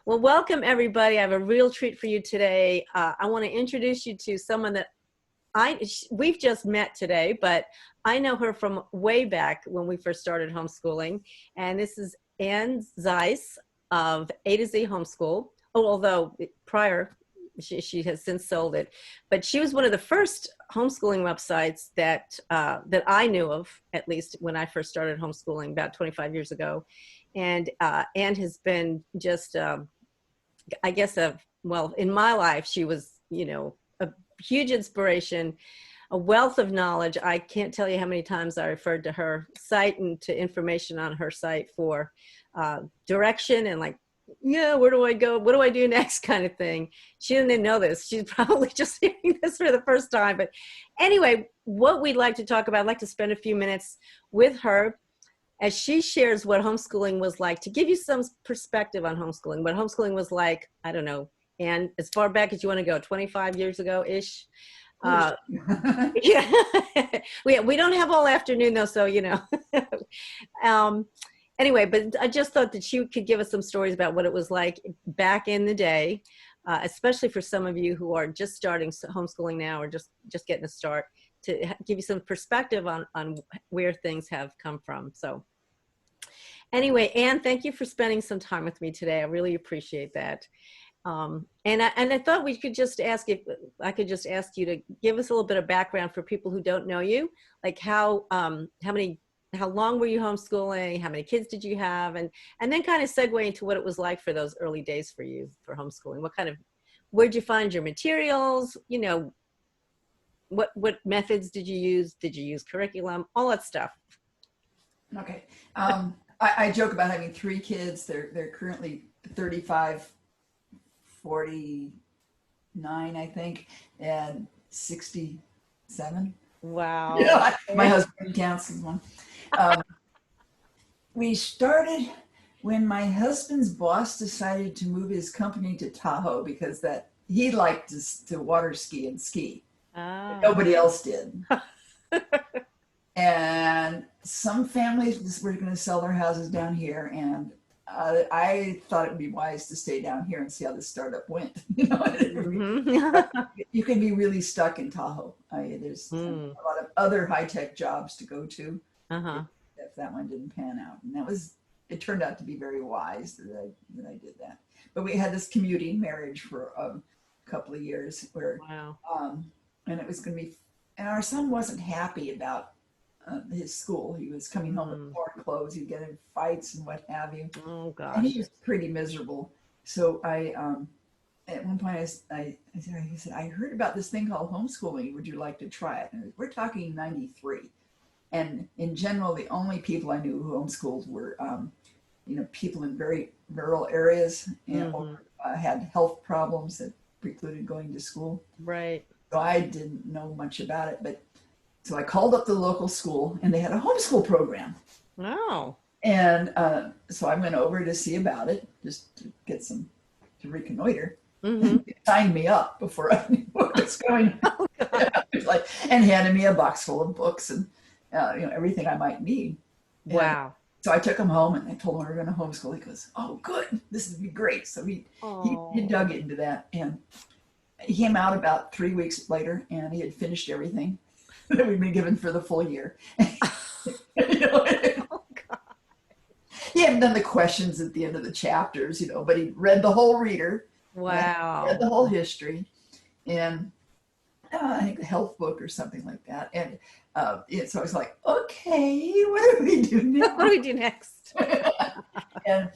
Well, welcome everybody. I have a real treat for you today. I want to introduce you to someone that we've just met today, but I know her from way back when we first started homeschooling. And this is Zeise of A to Z Homeschool. Oh, although prior, she has since sold it. But she was one of the first homeschooling websites that I knew of, at least when I first started homeschooling about 25 years ago. And has been just, I guess, well, in my life, she was, a huge inspiration, a wealth of knowledge. I can't tell you how many times I referred to her site and to information on her site for direction and where do I go? What do I do next kind of thing. She didn't know this. She's probably just hearing this for the first time. But anyway, what we'd like to talk about, I'd like to spend a few minutes with her as she shares what homeschooling was like, to give you some perspective on homeschooling, what homeschooling was like, I don't know, and as far back as you want to go, 25 years ago-ish. Yeah. we don't have all afternoon though, so, anyway, but I just thought that she could give us some stories about what it was like back in the day, especially for some of you who are just starting homeschooling now or just getting a start, to give you some perspective on where things have come from. So anyway, Anne, thank you for spending some time with me today. I really appreciate that. And I thought we could just ask if I could just ask you to give us a little bit of background for people who don't know you, like how long were you homeschooling? How many kids did you have? And then kind of segue into what it was like for those early days for you for homeschooling. Where'd you find your materials? What methods did you use? Did you use curriculum? All that stuff. Okay. I joke about having 3 kids. They're currently 35, 49, I think, and 67. Wow. Yeah, my husband counts as one. We started when my husband's boss decided to move his company to Tahoe because he liked to water ski and ski. Oh. Nobody else did. And some families were going to sell their houses down here, and I thought it would be wise to stay down here and see how the startup went. Mm-hmm. You can be really stuck in Tahoe. There's a lot of other high-tech jobs to go to if that one didn't pan out. And it turned out to be very wise that I did that. But we had this commuting marriage for a couple of years where, and it was going to be, and our son wasn't happy about his school. He was coming home with torn clothes. He'd get in fights and what have you. Oh gosh. And he was pretty miserable. So I, at one point I said, I heard about this thing called homeschooling. Would you like to try it? And we're talking 93. And in general, the only people I knew who homeschooled were, people in very rural areas and or, had health problems that precluded going to school. Right. So I didn't know much about it, so I called up the local school and they had a homeschool program. Oh. And so I went over to see about it, just to get to reconnoiter. They signed me up before I knew what was going on. And handed me a box full of books and everything I might need. Wow. And so I took him home and I told him we were going to homeschool. He goes, "Oh, good. This would be great." So he dug into that, and he came out about 3 weeks later, and he had finished everything that we'd been given for the full year. Oh, God. He hadn't done the questions at the end of the chapters, but he read the whole reader. Wow. Read the whole history, and I think the health book or something like that. And so I was like, okay, what do we do now? What do we do next? And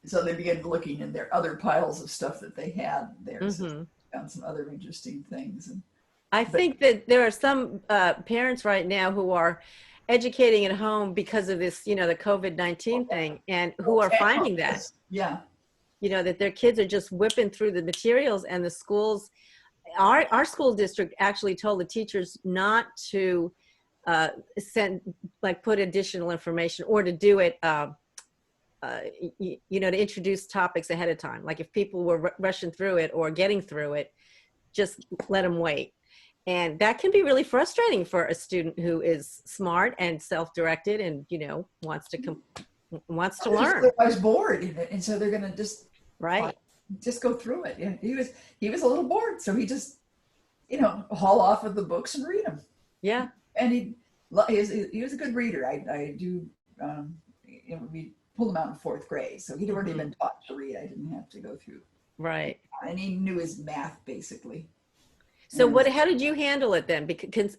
so they began looking in their other piles of stuff that they had there. So found some other interesting things. I think that there are some parents right now who are educating at home because of this, the COVID-19 thing, and who are finding that. Yeah. That their kids are just whipping through the materials, and the schools, our school district actually told the teachers not to put additional information or to do it, to introduce topics ahead of time. Like if people were rushing through it or getting through it, just let them wait. And that can be really frustrating for a student who is smart and self-directed and, wants to learn. I was bored, and so they're going to just Right. Just go through it. And he was a little bored, so he just, haul off of the books and read them. Yeah. And he was a good reader. I do, we pulled him out in fourth grade, so he'd already been taught to read. I didn't have to go through. Right. And he knew his math basically. So how did you handle it then? Because,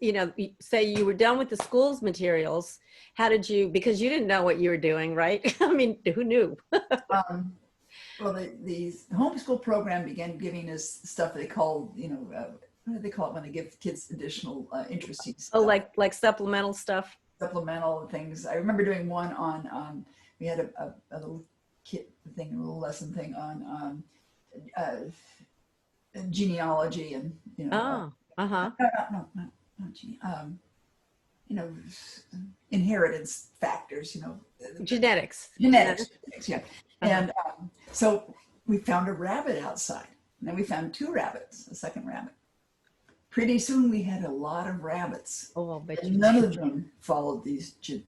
say you were done with the school's materials, because you didn't know what you were doing, right? I mean, who knew? Well, the homeschool program began giving us stuff they called, what do they call it when they give kids additional interesting stuff? Oh, like supplemental stuff? Supplemental things. I remember doing one on, we had a little kit thing, a little lesson thing on genealogy and, Oh, uh-huh. No, inheritance factors, Genetics. genetics, yeah. Uh-huh. And so we found a rabbit outside. And then we found two rabbits, a second rabbit. Pretty soon we had a lot of rabbits. Oh, I'll bet you. And none of them followed these gene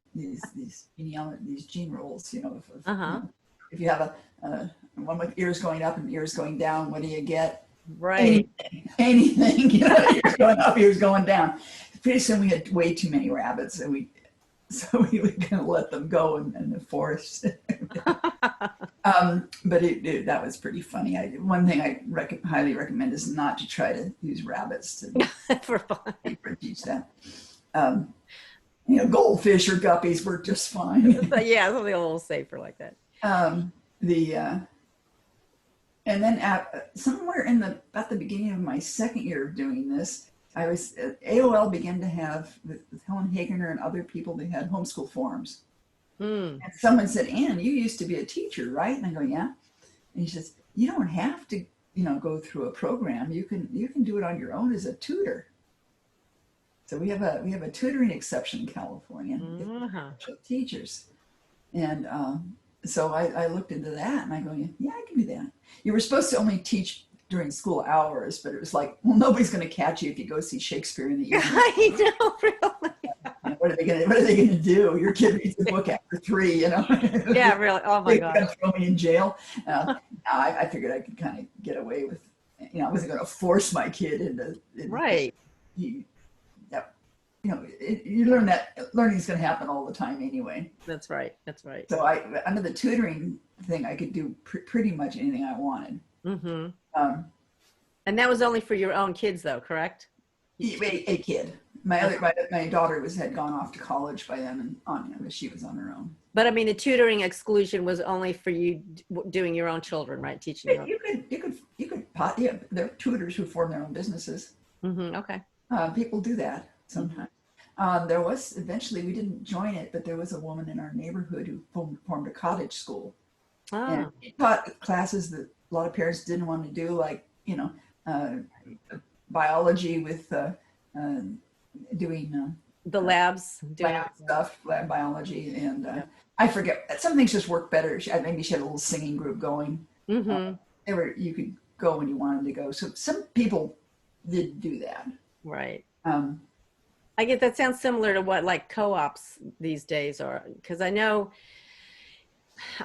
rules. If you have a one with ears going up and ears going down, what do you get? Right. Anything, ears going up, ears going down. Pretty soon we had way too many rabbits, and we kind of let them go in the forest. But that was pretty funny. One thing I highly recommend is not to try to use rabbits to For fun. teach that. Goldfish or guppies work just fine. But yeah, something a little safer like that. And then somewhere about the beginning of my second year of doing this, AOL began to have, with Helen Hagener and other people, they had homeschool forums. And someone said, Ann, you used to be a teacher, right? And I go, yeah. And he says, you don't have to, go through a program. You can do it on your own as a tutor. So we have a tutoring exception in California for teachers. And so I looked into that, and I go, yeah, I can do that. You were supposed to only teach during school hours, but it was like, well, nobody's going to catch you if you go see Shakespeare in the evening. I know, really. What are they going to do? Your kid reads the book after 3, Yeah, really. Oh my God. They're going to throw me in jail. I figured I could kind of get away with, I wasn't going to force my kid into. Right. You learn that learning is going to happen all the time anyway. That's right. That's right. So under the tutoring thing, I could do pretty much anything I wanted. Mm-hmm. And that was only for your own kids, though, correct? A kid. My daughter had gone off to college by then, and she was on her own. But I mean, the tutoring exclusion was only for you doing your own children, right? Teaching your own. You could. Yeah, there are tutors who form their own businesses. Mm-hmm. Okay. People do that sometimes. There was, eventually, we didn't join it, but there was a woman in our neighborhood who formed a cottage school. And she taught classes that a lot of parents didn't want to do, like, biology with doing the labs, lab stuff, lab biology. And I forget, some things just work better. Maybe she had a little singing group going. You could go when you wanted to go. So some people did do that. Right. I get that sounds similar to what like co-ops these days are, because I know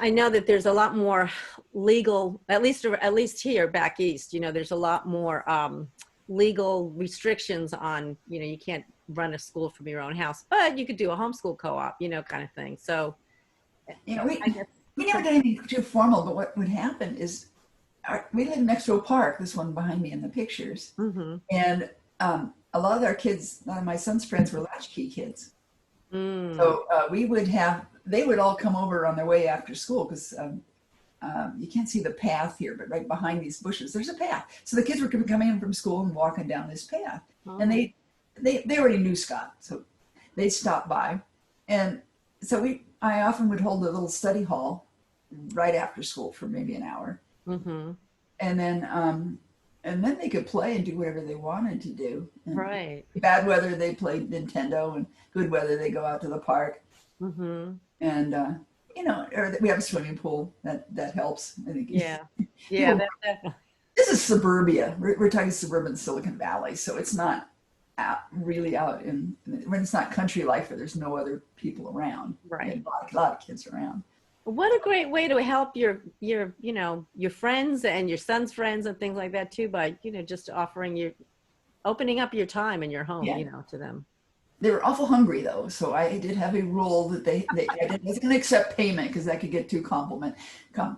that there's a lot more legal, at least here back east, there's a lot more legal restrictions on, you can't run a school from your own house, but you could do a homeschool co-op, kind of thing. So, we never did anything too formal, but what would happen is we live next to a park, this one behind me in the pictures. And a lot of our kids, a lot of my son's friends were latchkey kids. So they would all come over on their way after school, because you can't see the path here, but right behind these bushes, there's a path. So the kids were coming in from school and walking down this path. And they already knew Scott, so they'd stop by. And so I often would hold a little study hall right after school for maybe an hour. And then they could play and do whatever they wanted to do. And right. Bad weather, they played Nintendo, and good weather, they go out to the park. And, or we have a swimming pool that helps. I think. Yeah. Yeah. That definitely. This is suburbia. We're talking suburban Silicon Valley. So it's not really out when it's not country life where there's no other people around. Right. A lot of kids around. What a great way to help your friends and your son's friends and things like that too, by, just opening up your time in your home, Yeah. to them. They were awful hungry though, so I did have a rule that I wasn't going to accept payment because that could get too complicated. But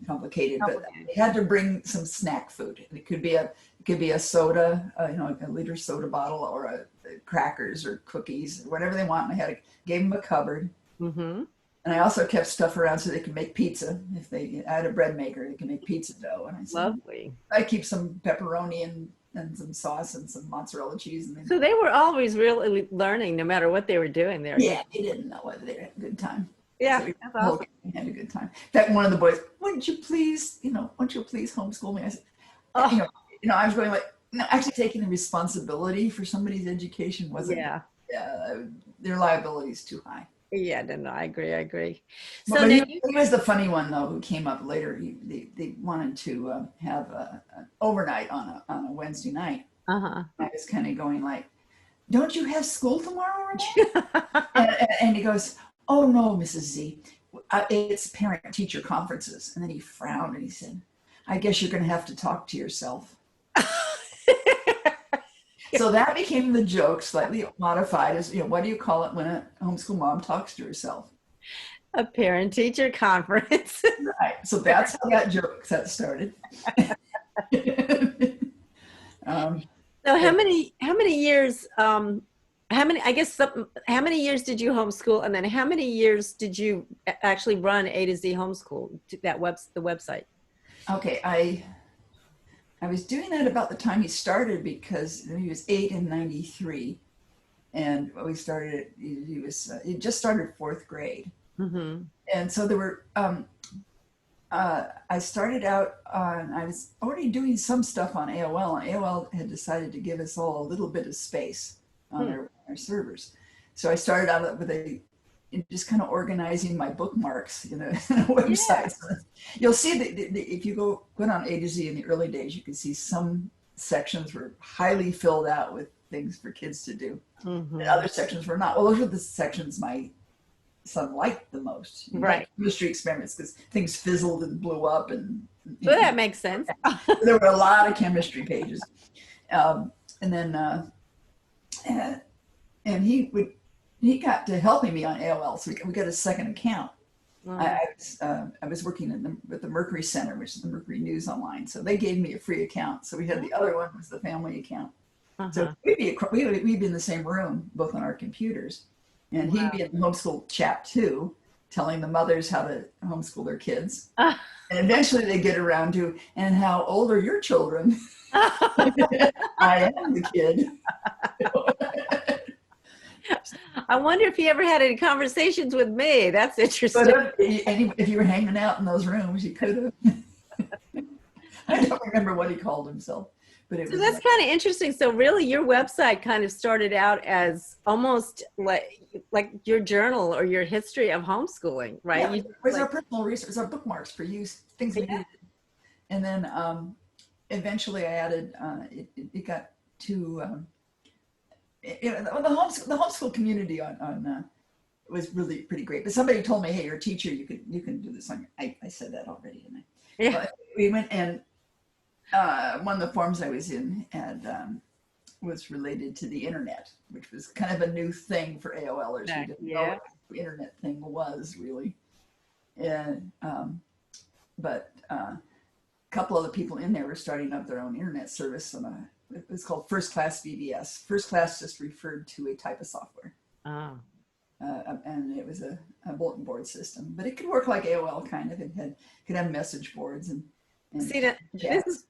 Complicated. they had to bring some snack food. It could be a soda, a liter soda bottle, or crackers or cookies, or whatever they want. And gave them a cupboard. Mm-hmm. And I also kept stuff around so they could make pizza. I had a bread maker, they can make pizza dough. And I said, Lovely. I keep some pepperoni and some sauce and some mozzarella cheese. And So they were always really learning, no matter what they were doing there. yeah, they didn't know whether they had a good time. Yeah, so that's awesome. We had a good time. In fact, one of the boys, wouldn't you please homeschool me? I said, Oh, I was going like, actually taking the responsibility for somebody's education wasn't. yeah. Their liability is too high. Yeah, no, I agree. So But now he was the funny one though, who came up later. They wanted to have an overnight on a Wednesday night. uh-huh. I was kind of going like, "Don't you have school tomorrow?" and he goes, "Oh no, Mrs. Z, it's parent-teacher conferences." And then he frowned and he said, "I guess you're going to have to talk to yourself." So that became the joke, slightly modified as, what do you call it when a homeschool mom talks to herself? A parent-teacher conference. Right. So that's how that joke started. So how many years, how many years did you homeschool? And then how many years did you actually run A to Z Homeschool, the website? Okay. I was doing that about the time he started because he was 8 in 93. And we started, he just started 4th grade. Mm-hmm. And so there were, I started out I was already doing some stuff on AOL, and AOL had decided to give us all a little bit of space on our servers. So I started out with just kind of organizing my bookmarks in a website. Yeah. So you'll see that if you go on A to Z in the early days, you can see some sections were highly filled out with things for kids to do. Mm-hmm. And other sections were not. Well, those were the sections my son liked the most. Right. Like chemistry experiments, because things fizzled and blew up. And well, that makes sense. There were a lot of chemistry pages. And then and he got to helping me on AOL, so we got a second account. Wow. I was working with the Mercury Center, which is the Mercury News Online, so they gave me a free account. So we had the other one was the family account. Uh-huh. So we'd be in the same room, both on our computers, and wow. He'd be in the homeschool chat too, telling the mothers how to homeschool their kids. And eventually they get around to, and how old are your children? I am the kid. I wonder if he ever had any conversations with me. That's interesting. But if you were hanging out in those rooms, you could have. I don't remember what he called himself, but it was. That's kind of interesting. So really, your website kind of started out as almost like your journal or your history of homeschooling, right? Yeah, it was our personal research, our bookmarks for use, things we did. And then eventually I added. It got to. The homeschool community was really pretty great. But somebody told me, "Hey, you're a teacher. You can do this on your." I said that already, didn't I? Yeah. But we went and one of the forums I was in was related to the internet, which was kind of a new thing for AOLers. We didn't know what the internet thing was really, and but a couple of the people in there were starting up their own internet service on it was called First Class VBS. First Class just referred to a type of software. Oh. And it was a bulletin board system, but it could work like AOL kind of. It could have message boards and see that this is.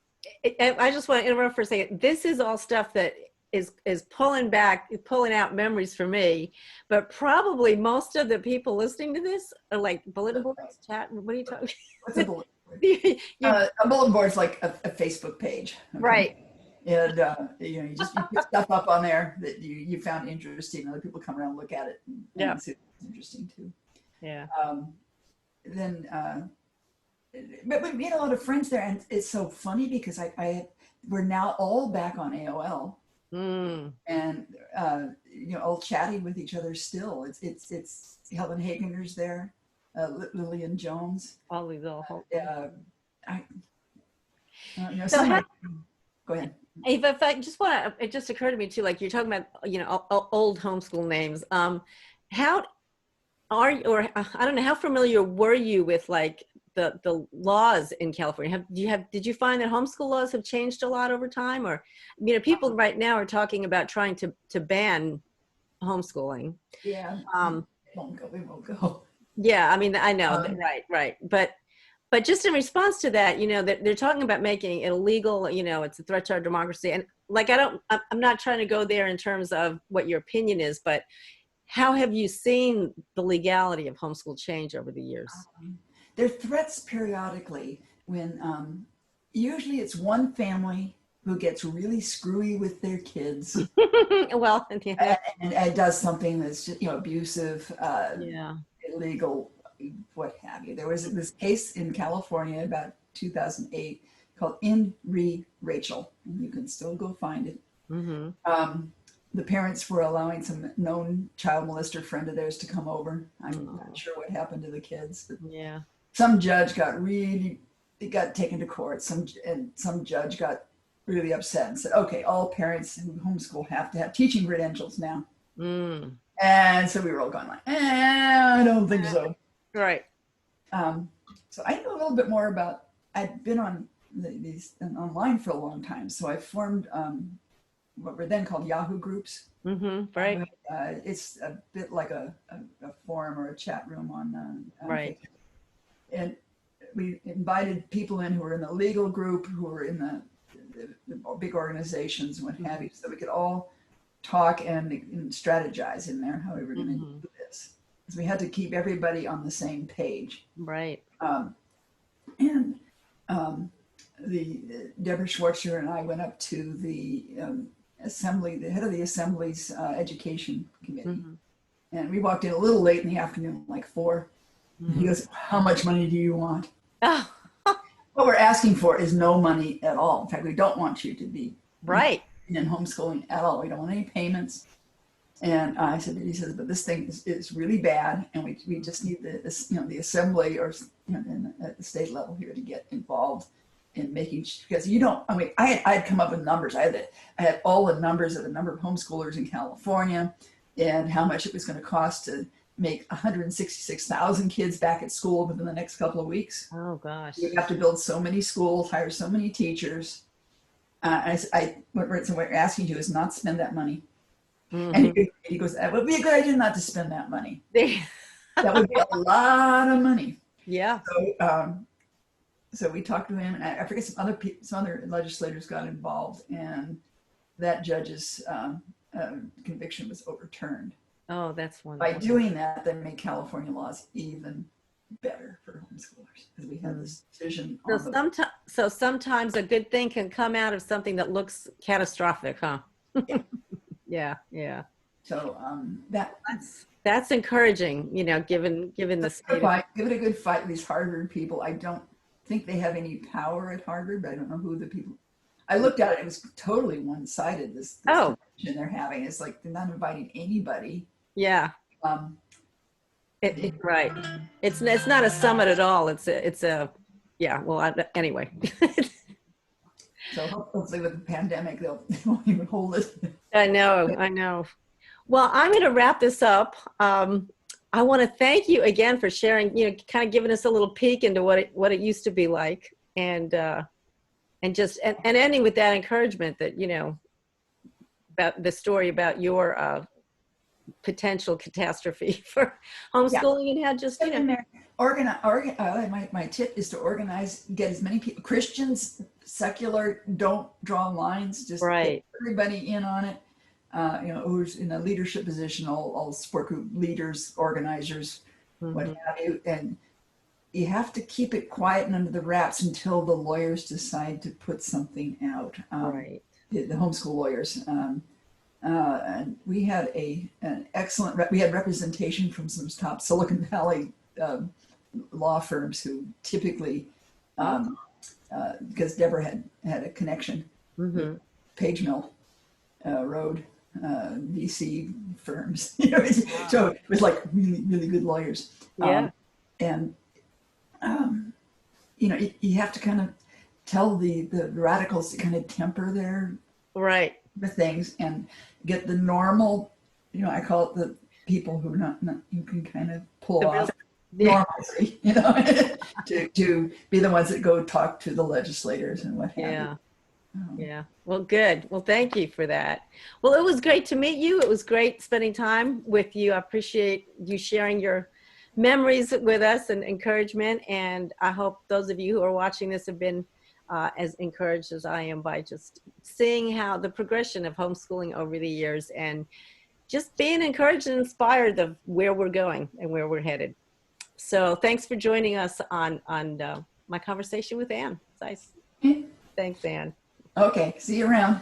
I just want to interrupt for a second. This is all stuff that is pulling out memories for me, but probably most of the people listening to this are like bulletin boards, chat. What are you talking? What's a bulletin board? A bulletin board is like a Facebook page, okay? Right? And you put stuff up on there that you found interesting. Other people come around and look at it and see it's interesting too. Yeah. But we made a lot of friends there, and it's so funny because we're now all back on AOL, and all chatting with each other still. It's Helen Hagener's there, Lillian Jones. Ollie the whole. I, So how, go ahead. if I just want to, it just occurred to me too, like you're talking about, old homeschool names. How are you, or I don't know, how familiar were you with like the laws in California? Did you find that homeschool laws have changed a lot over time? Or, people right now are talking about trying to ban homeschooling. Yeah. We won't go. Yeah, I know, right. But just in response to that, they're talking about making it illegal, it's a threat to our democracy. And like, I'm not trying to go there in terms of what your opinion is, but how have you seen the legality of homeschool change over the years? There are threats periodically when usually it's one family who gets really screwy with their kids. Well, yeah. and does something that's just, abusive, Yeah. illegal, what have you. There was this case in California about 2008 called In Re Rachel, and you can still go find it. Mm-hmm. The parents were allowing some known child molester friend of theirs to come over. I'm not sure what happened to the kids, but Yeah. some judge got taken to court. Some judge got really upset and said, okay, all parents who homeschool have to have teaching credentials now. And so we were all going like, I don't think so. Right. So I know a little bit more about, I've been on these online for a long time. So I formed what were then called Yahoo groups. Mm-hmm. Right. It's a bit like a forum or a chat room on right. Facebook. And we invited people in who were in the legal group, who were in the big organizations, what have you, so we could all talk and strategize in there how we were going to do this. Because we had to keep everybody on the same page. Right. And Deborah Schwartzer and I went up to the assembly, the head of the assembly's education committee. And we walked in a little late in the afternoon, like 4. And he goes, how much money do you want? Oh. What we're asking for is no money at all. In fact, we don't want you to be right in homeschooling at all. We don't want any payments. And he says, but this thing is really bad, and we just need the assembly or at the state level here to get involved in making, because I had come up with numbers. I had all the numbers of the number of homeschoolers in California and how much it was going to cost to make 166,000 kids back at school within the next couple of weeks. Oh gosh. We have to build so many schools, hire so many teachers. What we're asking you is not spend that money. And he goes, that would be a good idea not to spend that money. That would be a lot of money. Yeah. So we talked to him, and I forget some other legislators got involved, and that judge's conviction was overturned. Oh, that's wonderful. By doing that, they made California laws even better for homeschoolers, because we had this decision. So sometimes a good thing can come out of something that looks catastrophic, huh? Yeah. Yeah. So that's encouraging, given the state. Give it a good fight. These Harvard people, I don't think they have any power at Harvard, but I don't know who the people. I looked at it; it was totally one-sided. This convention they're having, it's like they're not inviting anybody. Yeah. Right. It's not a summit at all. It's a yeah. Well, anyway. So hopefully with the pandemic, they won't even hold it. I know. Well, I'm going to wrap this up. I want to thank you again for sharing, kind of giving us a little peek into what it used to be like, and ending with that encouragement that, about the story about your potential catastrophe for homeschooling, and how just, my tip is to organize, get as many people, Christians, secular, don't draw lines, just get everybody in on it. Who's in a leadership position, all support group leaders, organizers, what have you. And you have to keep it quiet and under the wraps until the lawyers decide to put something out. The homeschool lawyers. And we had an excellent, we had representation from some top Silicon Valley law firms who typically, because Deborah had a connection with Page Mill Road, VC firms. So it was like really, really good lawyers. and you know, you have to kind of tell the radicals to kind of temper their right things and get the normal, you know, I call it the people who not you can kind of pull the off real, normalcy, you know, to be the ones that go talk to the legislators and what have yeah. you. Yeah. Well, good. Well, thank you for that. Well, it was great to meet you. It was great spending time with you. I appreciate you sharing your memories with us and encouragement. And I hope those of you who are watching this have been as encouraged as I am by just seeing how the progression of homeschooling over the years and just being encouraged and inspired of where we're going and where we're headed. So thanks for joining us on my conversation with Ann Zeise. Okay. Thanks, Ann. Okay, see you around.